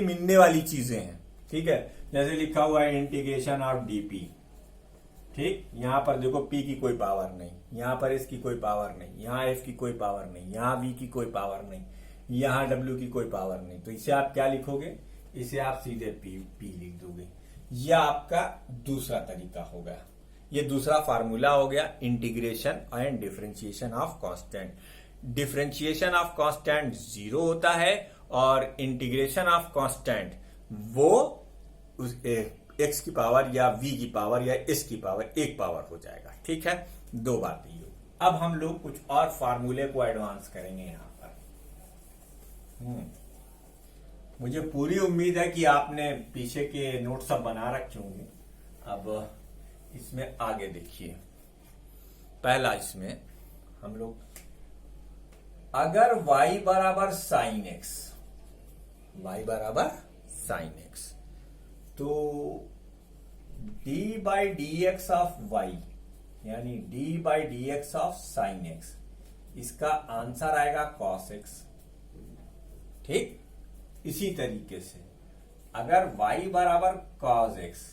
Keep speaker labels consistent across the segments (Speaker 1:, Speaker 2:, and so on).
Speaker 1: मिलने वाली चीजें हैं। ठीक है, जैसे लिखा हुआ है इंटीग्रेशन ऑफ डीपी। ठीक, यहां पर देखो पी की कोई पावर नहीं, यहां पर एस की कोई पावर नहीं, यहां एफ की कोई पावर नहीं, यहां वी की कोई पावर नहीं, यहां डब्ल्यू की कोई पावर नहीं। तो इसे आप क्या लिखोगे? इसे आप सीधे पी लिख दोगे। यह आपका दूसरा तरीका होगा। ये दूसरा फार्मूला हो गया integration and differentiation of constant. Differentiation of constant 0 होता है और इंटीग्रेशन ऑफ कांस्टेंट वो एक्स की पावर या वी की पावर या एस की पावर एक पावर हो जाएगा। ठीक है, दो बातें ये। अब हम लोग कुछ और फार्मूले को एडवांस करेंगे यहां पर। मुझे पूरी उम्मीद है कि आपने पीछे के नोट सब बना रखे होंगे। अब इसमें आगे देखिए, पहला इसमें हम लोग अगर y बराबर साइन एक्स, y बराबर साइन एक्स, तो d by d x of y यानी d by d x of sine x, इसका आंसर आएगा कॉस एक्स। ठीक, इसी तरीके से अगर y बराबर कॉस एक्स,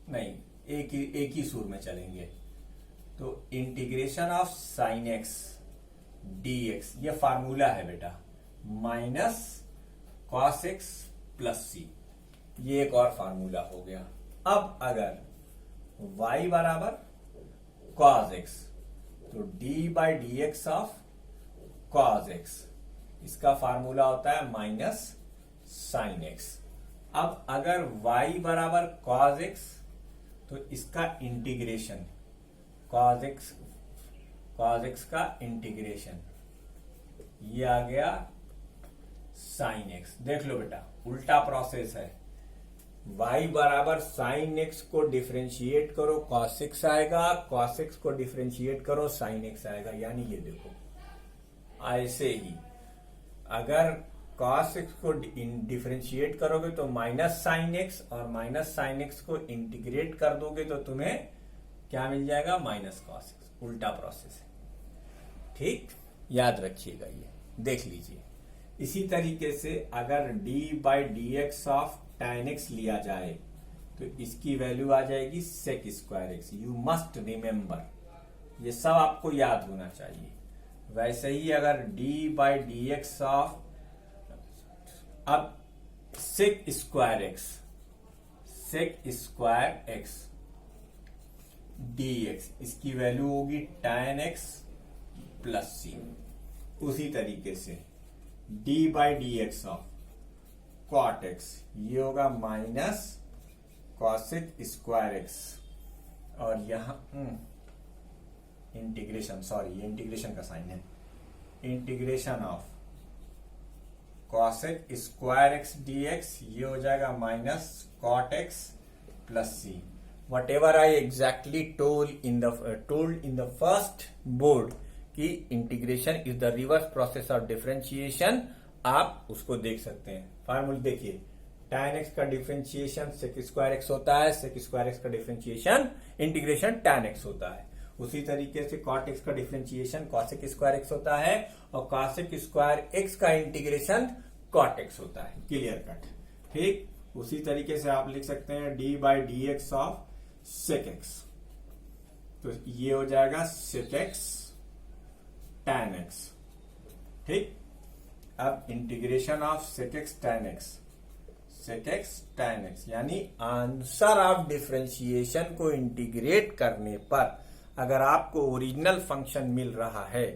Speaker 1: नहीं एक ही सूर में चलेंगे, तो integration of sine x d x, ये फार्मूला है बेटा, माइनस कॉस एक्स प्लस सी, ये एक और फार्मूला हो गया। अब अगर y बराबर कॉस एक्स, तो d by d x of cos x, इसका फार्मूला होता है माइनस साइन एक्स। अब अगर y बराबर कॉस एक्स, तो इसका इंटीग्रेशन कॉस एक्स का इंटीग्रेशन, ये आ गया साइन एक्स। देख लो बेटा, उल्टा प्रोसेस है। y बराबर साइन एक्स को डिफरेंशिएट करो कॉस एक्स आएगा, कॉस एक्स को डिफरेंशिएट करो साइन एक्स आएगा। यानी ये देखो, ऐसे ही अगर कॉस एक्स को डिफरेंशिएट करोगे तो माइनस साइन एक्स, और माइनस साइन एक्स को इंटीग्रेट कर दोगे तो तुम्हें क्या मिल जाएगा? Minus cos x. उल्टा प्रोसेस है। ठीक, याद रखिएगा, ये देख लीजिए। इसी तरीके से अगर d by d x of tan x लिया जाए तो इसकी वैल्यू आ जाएगी sec square x. You must remember, ये सब आपको याद होना चाहिए। वैसे ही अगर d by d x of, अब sec स्क्वायर एक्स dx, इसकी वैल्यू होगी tan x प्लस सी। उसी तरीके से d by d x of cot x, ये होगा माइनस कॉसेक स्क्वायर एक्स, और यहां इंटीग्रेशन, सॉरी ये इंटीग्रेशन का साइन है, integration of cosec square x d x, ये हो जाएगा minus cot x plus c. Whatever I exactly told in the first board कि integration is the reverse process of differentiation, आप उसको देख सकते हैं। फार्मूला देखिए, tan x का डिफरेंशिएशन sec स्क्वायर एक्स होता है, sec स्क्वायर एक्स का डिफरेंशिएशन इंटीग्रेशन tan x होता है। उसी तरीके से cot x का डिफरेंशिएशन cosec स्क्वायर एक्स होता है, और cosec स्क्वायर एक्स का इंटीग्रेशन cot x होता है। Clear cut. ठीक, उसी तरीके से आप लिख सकते हैं d by d x of sec x, तो ये हो जाएगा sec x tan x। ठीक, अब integration of sec x tan x, यानी आंसर ऑफ डिफरेंशिएशन को इंटीग्रेट करने पर अगर आपको ओरिजिनल फंक्शन मिल रहा है,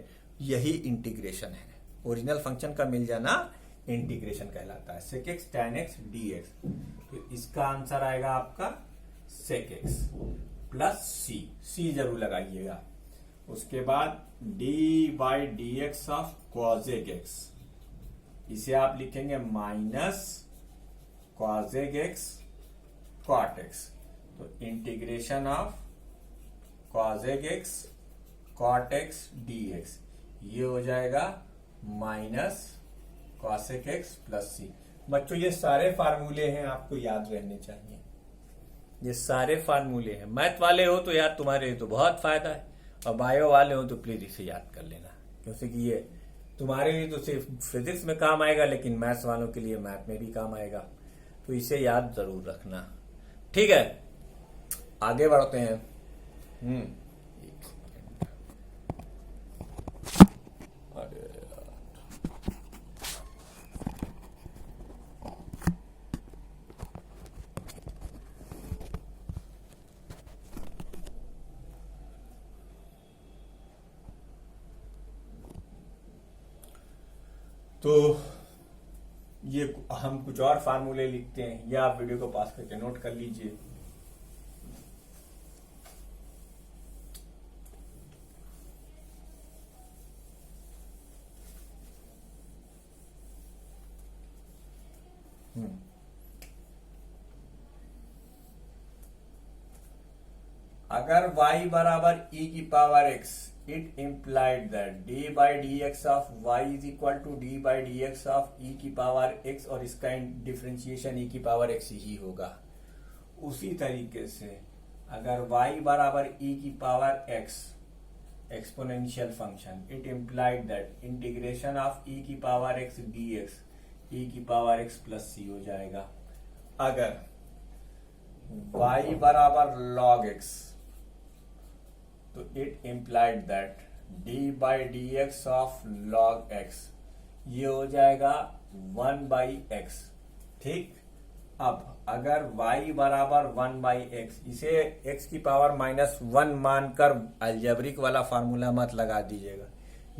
Speaker 1: यही इंटीग्रेशन है। ओरिजिनल फंक्शन का मिल जाना इंटीग्रेशन कहलाता है, sec x tan x dx। तो इसका आंसर आएगा आपका sec x प्लस सी जरूर लगाइएगा। उसके बाद d by d x of cosec x, इसे आप लिखेंगे minus cosec x cot x, तो integration of cosec x cot x dx, ये हो जाएगा माइनस cosec x प्लस सी। बच्चों ये सारे फार्मूले हैं, आपको याद रहने चाहिए। ये सारे फार्मूले हैं। मैथ वाले हो तो याद तुम्हारे लिए तो बहुत फायदा है, और बायो वाले हो तो प्लीज इसे याद कर लेना, क्योंकि ये तुम्हारे लिए तो सिर्फ फिजिक्स में काम आएगा, लेकिन मैथ्स वालों के लिए मैथ में भी काम आएगा। तो इसे याद जरूर रखना। ठीक है, आगे बढ़ते हैं। अरे तो ये हम कुछ और फार्मूले लिखते हैं, या आप वीडियो को पास करके नोट कर लीजिए। अगर y बराबर e की power x, it implied that d by d x of y is equal to d by d x of e की पावर x, और इसका डिफरेंशिएशन e की पावर x ही होगा। उसी तरीके से अगर y बराबर e की power x exponential function, it implied that integration of e की पावर x dx e की पावर x प्लस c हो जाएगा। अगर y बराबर log x, तो it implied that d by d x of log x, ये हो जाएगा 1 बाई x। ठीक, अब अगर y बराबर 1 बाई x, इसे x की पावर -1 मानकर अलजेब्रिक वाला फार्मूला मत लगा दीजिएगा।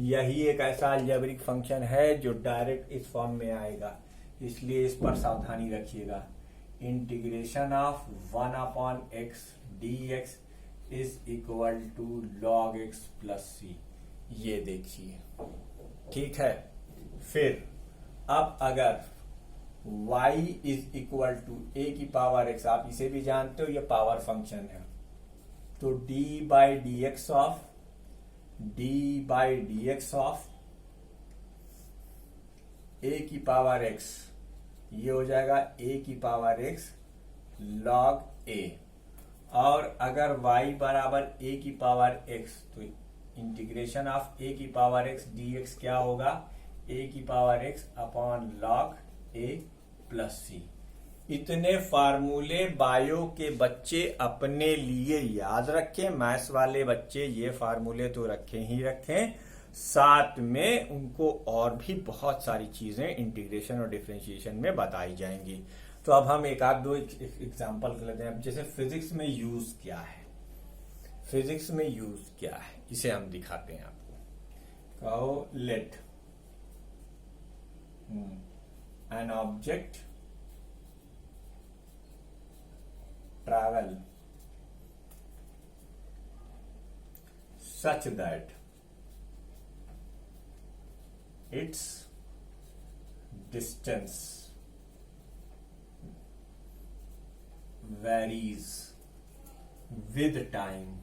Speaker 1: यही एक ऐसा अलजेब्रिक फंक्शन है जो डायरेक्ट इस फॉर्म में आएगा, इसलिए इस पर सावधानी रखिएगा। Integration of 1 upon x dx is equal to log x plus c, ये देखिए। ठीक है, फिर अब अगर y is equal to a की पावर x, आप इसे भी जानते हो, ये पावर फंक्शन है, तो d by d x of a की पावर x, ये हो जाएगा a की पावर x log a। और अगर y बराबर a की पावर x, तो इंटीग्रेशन ऑफ a की पावर x dx क्या होगा, a की power x upon log a plus c। इतने फार्मूले बायो के बच्चे अपने लिए याद रखें, मैथ्स वाले बच्चे ये फार्मूले तो रखें ही रखें, साथ में उनको और भी बहुत सारी चीजें इंटीग्रेशन और डिफरेंशिएशन में बताई जाएंगी। तो अब हम एक आध दो एग्जांपल कर लेते हैं। जैसे फिजिक्स में यूज क्या है, फिजिक्स में यूज क्या है, इसे हम दिखाते हैं आपको। कहो let an object travel such that its distance varies with time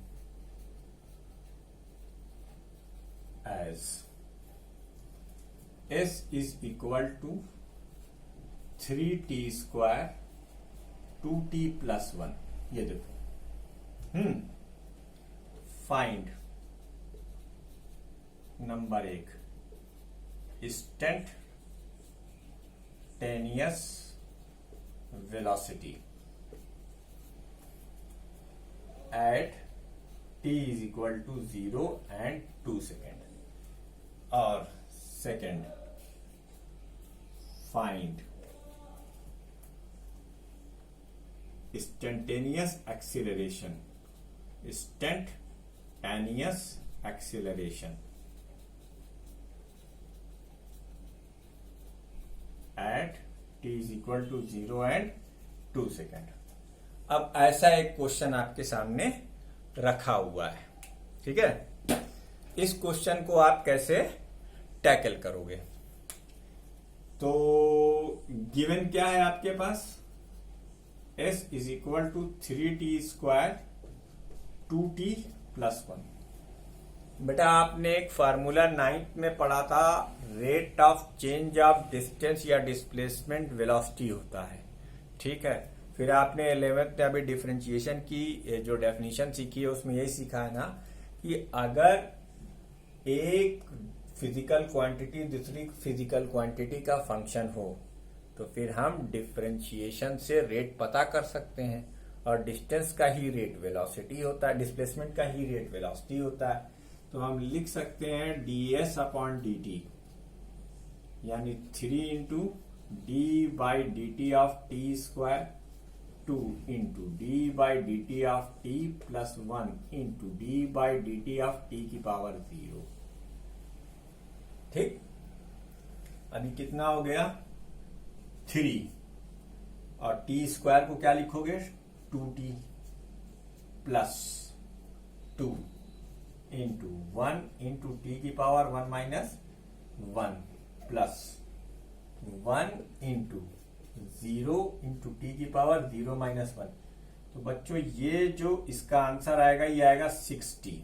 Speaker 1: as s is equal to 3t square 2t plus 1। ये देखो, find number 1, instantaneous velocity at t is equal to 0 and 2 second. और second, find instantaneous acceleration at t is equal to 0 and 2 second. अब ऐसा एक question आपके सामने रखा हुआ है, ठीक है। इस क्वेश्चन को आप कैसे टैकल करोगे? तो गिवन क्या है आपके पास, s is equal to 3t square 2t plus 1। बेटा आपने एक फार्मूला 9th में पढ़ा था, rate of change of distance या डिस्प्लेसमेंट वेलोसिटी होता है, ठीक है। फिर आपने 11th में अभी डिफरेंशिएशन की जो डेफिनेशन सीखी है उसमें यही सीखा है ना कि अगर एक फिजिकल क्वांटिटी दूसरी फिजिकल क्वांटिटी का फंक्शन हो तो फिर हम डिफरेंशिएशन से रेट पता कर सकते हैं, और डिस्टेंस का ही रेट वेलोसिटी होता है, डिस्प्लेसमेंट का ही रेट वेलोसिटी होता है। तो हम लिख सकते हैं ds अपॉन dt, यानी 3 into D by D T of T square 2 into D by D T of T plus 1 into D by D T of T की पावर 0। ठीक, अभी कितना हो गया 3, और टी स्क्वायर को क्या लिखोगे 2t plus 2 into 1 into t की power 1 minus 1 plus 1 into 0 into t की पावर 0 माइनस 1। तो बच्चों ये जो इसका आंसर आएगा ये आएगा 60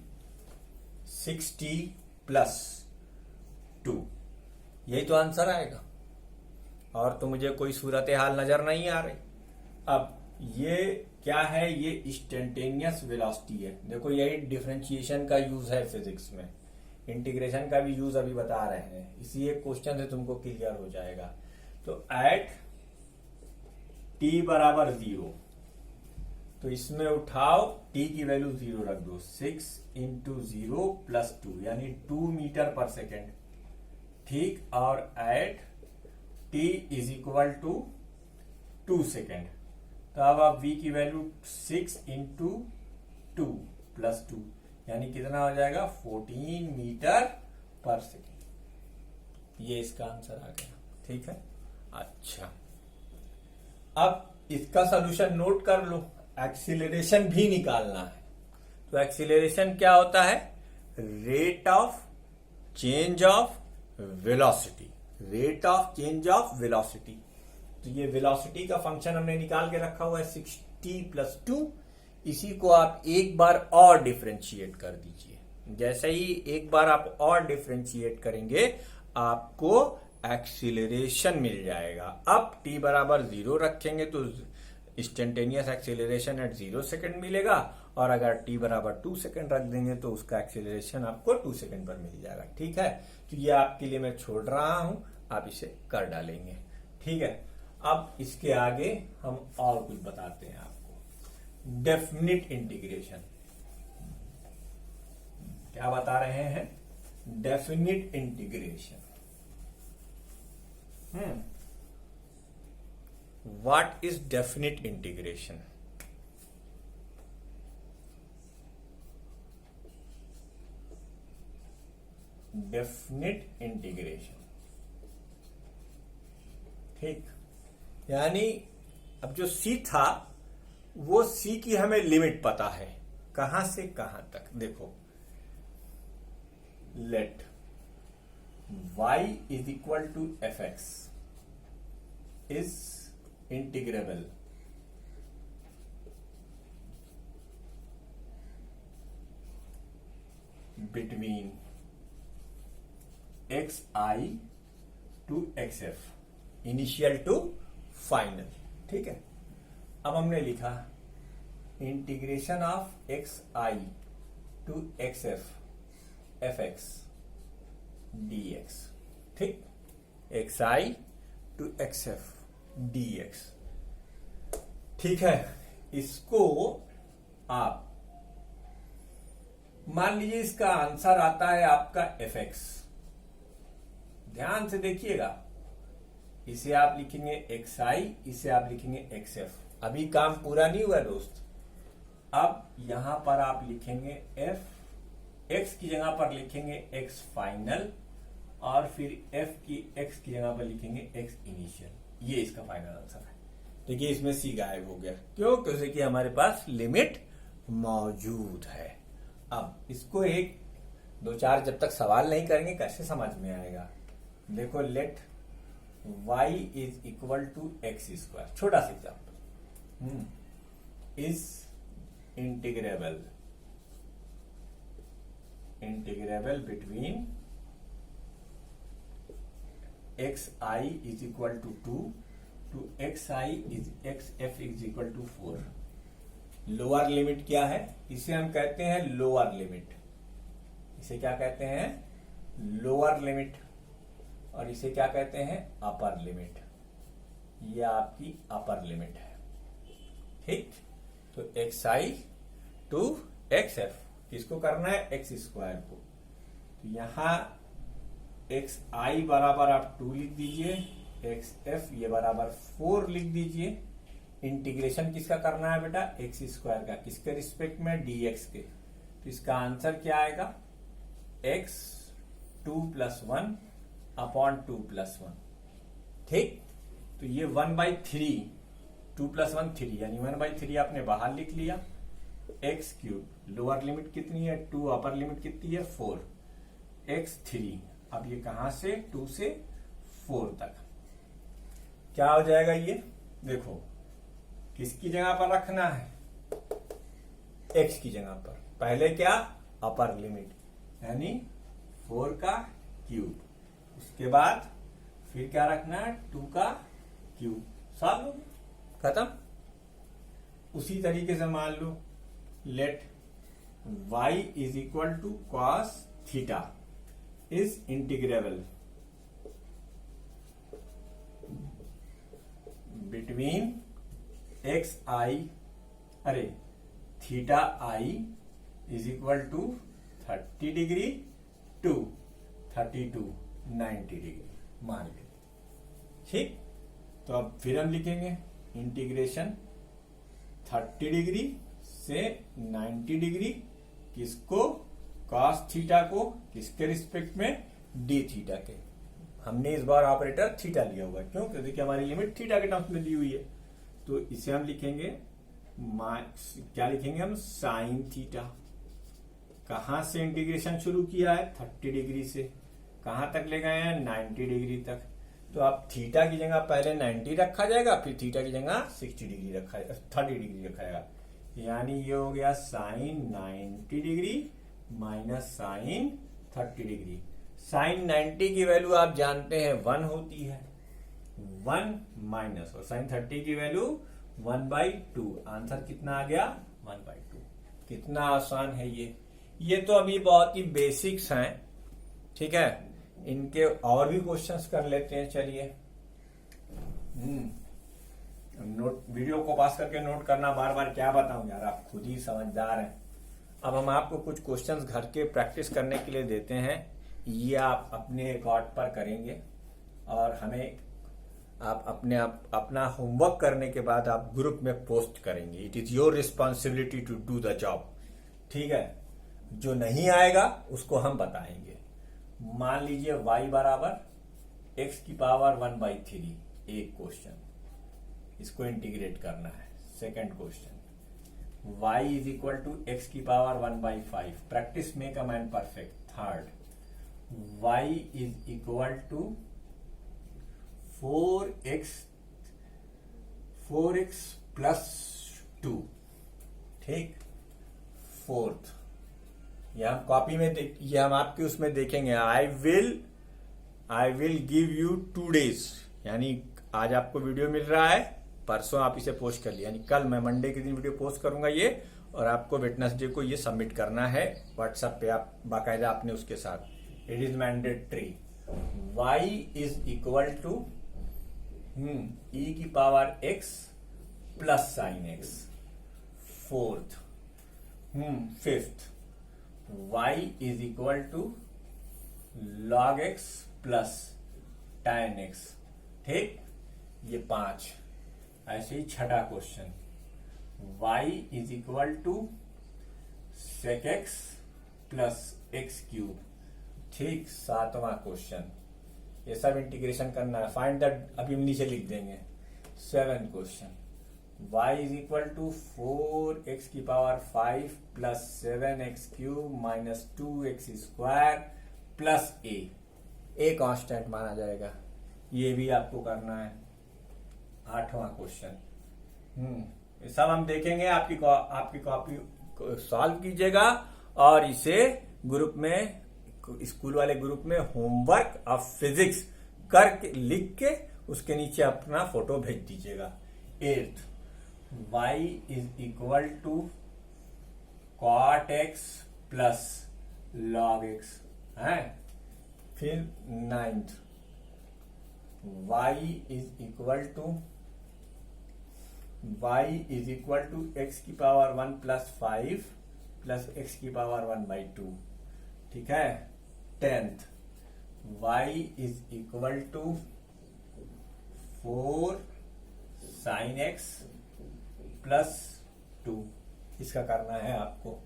Speaker 1: प्लस 2, यही तो आंसर आएगा। और तो मुझे कोई सूरत हाल नजर नहीं आ रही। अब ये क्या है, ये इंस्टेंटेनियस वेलोसिटी है। देखो यही डिफरेंशिएशन का यूज है फिजिक्स में, इंटीग्रेशन का भी यूज अभी बता रहे हैं, इसी एक क्वेश्चन से तुमको क्लियर हो जाएगा। तो एट t बराबर 0, तो इसमें उठाओ t की वैल्यू 0 रख दो, 6 इंटू 0 प्लस 2 यानी 2 मीटर पर सेकेंड। ठीक, और at t is equal to 2 second. तो अब आप v की वैल्यू 6 इंटू 2 प्लस 2 यानी कितना हो जाएगा 14 मीटर पर सेकेंड। ये इसका आंसर आ गया। ठीक है, अच्छा अब इसका सॉल्यूशन नोट कर लो, एक्सीलरेशन भी निकालना है। तो एक्सीलरेशन क्या होता है, rate of change of velocity, rate of change of velocity. तो ये वेलोसिटी का फंक्शन हमने निकाल के रखा हुआ है 60 प्लस 2। इसी को आप एक बार और डिफरेंशिएट कर दीजिए। जैसे ही एक बार आप और डिफरेंशिएट करेंगे आपको एक्सीलरेशन मिल जाएगा। अब t बराबर 0 रखेंगे तो इंस्टेंटेनियस एक्सीलरेशन एट 0 सेकेंड मिलेगा, और अगर t बराबर 2 सेकेंड रख देंगे तो उसका एक्सीलरेशन आपको 2 सेकेंड पर मिल जाएगा। ठीक है, तो ये आपके लिए मैं छोड़ रहा हूं, आप इसे कर डालेंगे। ठीक है, अब इसके आगे हम और कुछ बताते हैं आपको। डेफिनिट इंटीग्रेशन क्या बता रहे हैं, definite integration. What is definite integration? Definite integration, ठीक, यानी अब जो c था वो c की हमें लिमिट पता है, कहां से कहां तक। देखो, let y is equal to fx is integrable between xi to xf, initial to final. ठीक है, अब हमने लिखा integration of xi to xf fx dx। ठीक, xi टू xf dx। ठीक है, इसको आप मान लीजिए इसका आंसर आता है आपका fx। ध्यान से देखिएगा, इसे आप लिखेंगे xi, इसे आप लिखेंगे xf। अभी काम पूरा नहीं हुआ दोस्त। अब यहां पर आप लिखेंगे f, x की जगह पर लिखेंगे x फाइनल, और फिर f की x की जगह पर लिखेंगे x इनिशियल। ये इसका फाइनल आंसर है। देखिए इसमें c गायब हो गया, क्यों? क्योंकि हमारे पास लिमिट मौजूद है। अब इसको एक दो चार जब तक सवाल नहीं करेंगे कैसे समझ में आएगा। देखो, let y is equal to x square, छोटा सा example, is integrable between xi is equal to 2 to xi is xf is equal to 4। Lower limit क्या है? इसे हम कहते हैं लोअर लिमिट। इसे क्या कहते हैं? Lower limit. और इसे क्या कहते हैं? Upper limit. ये आपकी अपर लिमिट है। ठीक, तो xi टू xf किसको करना है, एक्स स्क्वायर को। तो यहां xi बराबर आप 2 लिख दीजिए, xf ये बराबर 4 लिख दीजिए। इंटीग्रेशन किसका करना है बेटा, एक्स स्क्वायर का, किसके रिस्पेक्ट में, dx के। तो इसका आंसर क्या आएगा, x 2 + 1 अपॉन 2 + 1। ठीक, तो ये 1/3, 2 + 1 3, यानी 1/3 आपने बाहर लिख लिया। x³ लोअर लिमिट कितनी है 2, अपर लिमिट कितनी है 4, x3। अब ये कहां से 2 से 4 तक क्या हो जाएगा, ये देखो किसकी जगह पर रखना है, x की जगह पर। पहले क्या, अपर लिमिट यानी 4 का क्यूब, उसके बाद फिर क्या रखना है 2 का क्यूब, सॉल्व हो गया, खत्म। उसी तरीके से मान लो let y = cos theta is integrable between theta i = 30 degree to 32 90 degree मान लो। ठीक, तो अब फिर हम लिखेंगे इंटीग्रेशन 30 डिग्री से 90 डिग्री, किसको, cos थीटा को, किसके रिस्पेक्ट में, d थीटा के। हमने इस बार ऑपरेटर थीटा लिया हुआ है, क्यों, क्योंकि हमारी लिमिट थीटा के टर्म्स में दी हुई है। तो इसे हम लिखेंगे क्या लिखेंगे हम, साइन थीटा। कहां से इंटीग्रेशन शुरू किया है, 30 डिग्री से कहां तक ले गए हैं, 90 डिग्री तक। तो अब थीटा की जगह पहले 90 रखा जाएगा, फिर थीटा की जगह 60 डिग्री रखा जाएगा, 30 डिग्री रखा जाएगा, यानी ये हो गया sine 90 degree minus sine 30 degree. Sine 90 की वैल्यू आप जानते हैं 1 होती है, 1 माइनस, और साइन 30 की वैल्यू 1/2। आंसर कितना आ गया, 1/2। कितना आसान है ये तो अभी बहुत ही बेसिक्स हैं। ठीक है, इनके और भी क्वेश्चंस कर लेते हैं, चलिए। नोट, वीडियो को पास करके नोट करना, बार बार क्या बताऊं यार, आप खुद ही समझदार हैं। अब हम आपको कुछ क्वेश्चंस घर के प्रैक्टिस करने के लिए देते हैं, ये आप अपने रिकॉर्ड पर करेंगे और हमें आप अपना होमवर्क करने के बाद आप ग्रुप में पोस्ट करेंगे। It is your responsibility to do the job. ठीक है, जो नहीं आएगा उसको हम बताएंगे। मान लीजिए y बराबर x⁻⁴ एक क्वेश्चन, इसको इंटीग्रेट करना है। Second question, y = x⁻⁴ practice make a man perfect. Third, y = 4x + 2। ठीक, फोर्थ, ये हम कॉपी में ये हम आपके उसमें देखेंगे, I will give you 2 days, यानी आज आपको वीडियो मिल रहा है, परसों आप इसे पोस्ट कर लिया, यानी कल मैं मंडे के दिन वीडियो पोस्ट करूंगा ये, और आपको वेडनेसडे को ये सबमिट करना है व्हाट्सएप पे, आप बाकायदा आपने उसके साथ। It is mandatory. y = e⁻x + sin x। Fourth, fifth, y = log x + tan x। ठीक, ये 5। ऐसे ही छठा question, y = sec x + x³। ठीक, सातवां क्वेश्चन, ये सब इंटीग्रेशन करना है, फाइंड द, अभी हम नीचे लिख देंगे। 7 question, y = 4x⁵ + 7x³ - 2x² + a constant माना जाएगा, ये भी आपको करना है। 8वां क्वेश्चन, ये सब हम देखेंगे, आपकी कॉपी सॉल्व कीजिएगा और इसे ग्रुप में, स्कूल वाले ग्रुप में होमवर्क ऑफ फिजिक्स करके लिख के उसके नीचे अपना फोटो भेज दीजिएगा। 8th, y = cot x + log x है। फिर 9th, y is equal to x की पावर 1 प्लस 5 प्लस x की पावर 1/2, ठीक है। 10th y is equal to 4 sin x plus 2, इसका करना है आपको।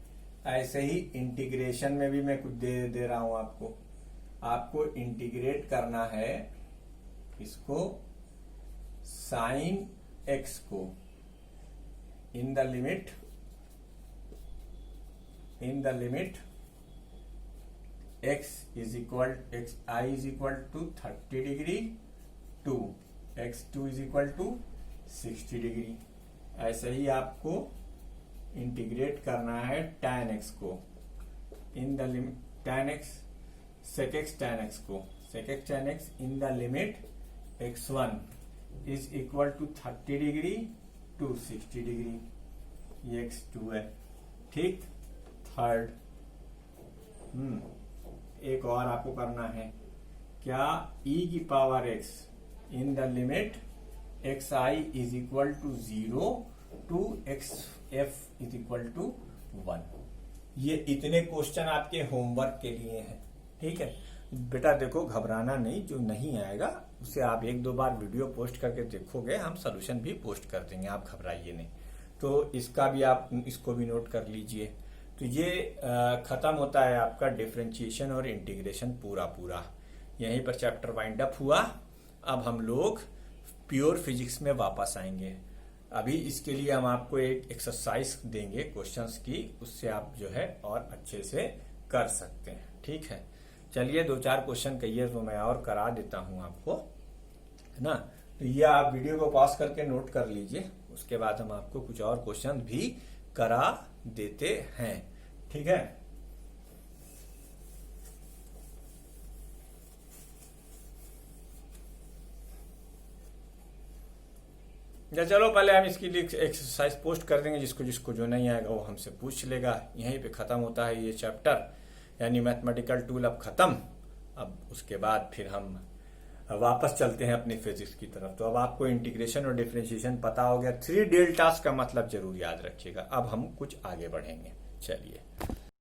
Speaker 1: ऐसे ही इंटीग्रेशन में भी मैं कुछ दे रहा हूं आपको इंटीग्रेट करना है इसको साइन x को in the limit i is equal to 30 degree to x2 is equal to 60 degree. ऐसे ही आपको इंटीग्रेट करना है tan x को in the limit sec x tan x in the limit x1 is equal to 30 degree to 60 degree, ये x2 है, ठीक। Third एक और आपको करना है क्या, e की power x in the limit xi is equal to 0 to xf is equal to 1। ये इतने क्वेश्चन आपके होमवर्क के लिए हैं, ठीक है बेटा। देखो घबराना नहीं, जो नहीं आएगा उसे आप 1-2 बार वीडियो पोस्ट करके देखोगे, हम सोल्यूशन भी पोस्ट कर देंगे, आप घबराइए नहीं। तो इसका भी आप इसको भी नोट कर लीजिए। तो ये खत्म होता है आपका डिफरेंशिएशन और इंटीग्रेशन पूरा। यहीं पर चैप्टर वाइंड अप हुआ। अब हम लोग प्योर फिजिक्स में वापस आएंगे। अभी इसके लिए हम आपको एक एक्सरसाइज देंगे क्वेश्चंस की, उससे आप जो है और अच्छे से कर सकते हैं, ठीक है। चलिए 2-4 क्वेश्चन कहिए तो मैं और करा देता हूं आपको, है ना। तो ये आप वीडियो को पॉज करके नोट कर लीजिए, उसके बाद हम आपको कुछ और क्वेश्चन भी करा देते हैं, ठीक है। या चलो पहले हम इसकी एक्सरसाइज पोस्ट कर देंगे, जिसको जो नहीं आएगा वो हमसे पूछ लेगा। यहीं पे खत्म होता है ये चैप्टर, यानी मैथमेटिकल टूल अब खत्म। अब उसके बाद फिर हम वापस चलते हैं अपनी फिजिक्स की तरफ। तो अब आपको इंटीग्रेशन और डिफरेंशिएशन पता हो गया। 3 डेल्टास का मतलब जरूर याद रखिएगा। अब हम कुछ आगे बढ़ेंगे, चलिए।